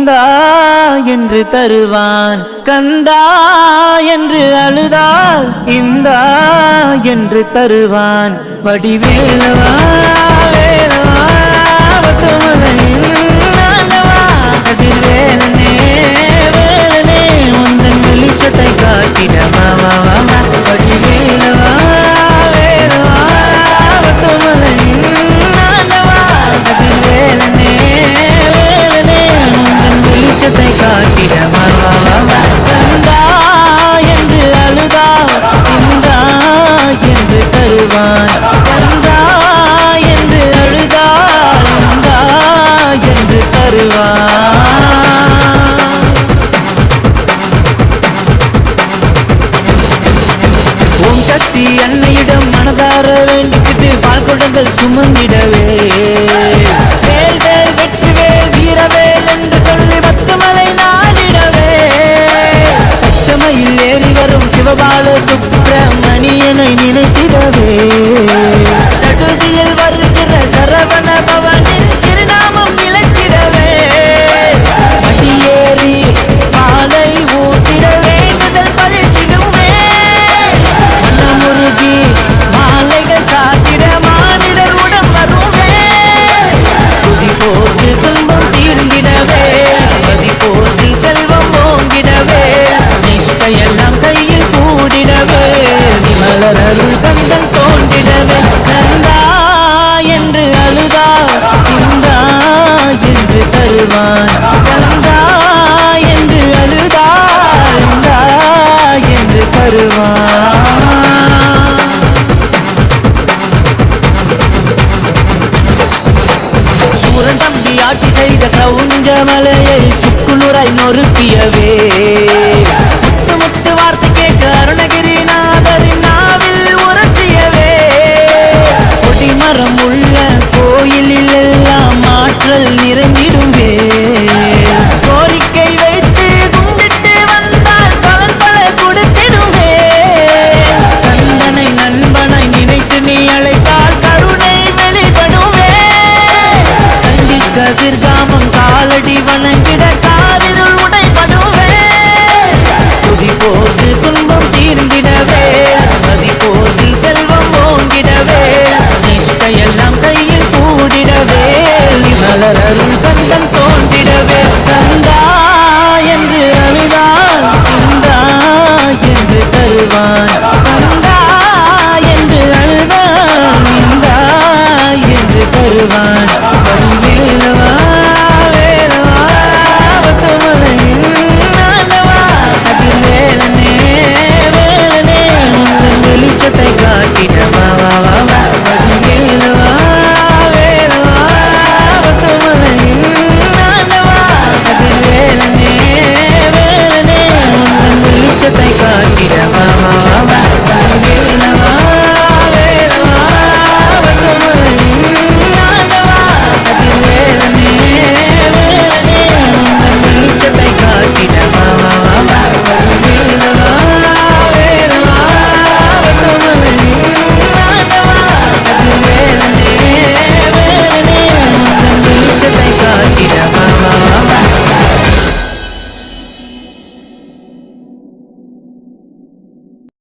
இந்தா என்று தருவான். கந்தா என்று அழுதால் இந்தா என்று தருவான். வடிவேலவா வேலவா முத்துமலையின் ஆண்டவா கதிர்வேலனே வேலனே உந்தன் வெளிச்சத்தை காட்டிடவா வடிவேலவா வேலவா முத்துமலையின் ஆண்டவா கதிர்வேலனே வேலனே உந்தன் வெளிச்சத்தை காட்டிடவா. கந்தா என்று அழுதால் இந்தா என்று தருவான். கந்தா என்று அழுதால் இந்தா என்று தருவான். ஓம் சக்தி அன்னையிடம் மனதார வேண்டிக்கிட்டு பால் குடங்கள் சுமந்திடவே வேல் வேல் வெற்றி வேல் வீரவேல் என்று சொல்லி பத்துமலை நாடிடவே பச்சமையில் ஏறி வரும் சிவபால சுப்பிரமணியனை நினைத்திடவே சடுதியில் வருகிற சரவண பவனின் திருநாமம் நிலைத்திடவே அடியேறி மாலை ஊட்டிட வேண்டுதல் பலித்திடுவே மனமுருகி மாலைகள் சாத்திட மானிடர் உடன் வருவே துதி போட்டு துன்பம் தீர்ந்திடவே மதி போட்டு செல்வம் ஓங்கிடவே நிஷ்டையெல்லாம் கையில் கூடிடவே நிமலரருள் கந்தன் தோன்றிடவே. கந்தா என்று அழுதா இந்தா என்று தருவான். கந்தா என்று அழுதா இந்தா என்று தருவான். சூரன் தம்பி ஆட்சி செய்த கிரௌஞ்ச மலையை சுக்குநூறாய் நொறுக்கியவே முத்து முத்து வார்த்தை கேட்க அருணகிரிநாதரின் நாவில் உரசியவே கொடிமரம் உள்ள கோயிலில் எல்லாம் ஆற்றல் நிறைந்திடுவே கோரிக்கை வைத்து கும்பிட்டு வந்தால் பலன் பல கொடுத்திடுவே கந்தனை நண்பனை நினைத்து நீ அழைத்தால் கருணை வெளிப்படுவே கண்டி கதிர்காமம் காலடி வணங்கிட காரிருள் உடைபடுவே துதி போது துன்பம் தீர்ந்திடவே மதி போதி செல்வம் ஓங்கிடவே நிஷ்டையெல்லாம் கையில் கூடிடவே நிமலரருள்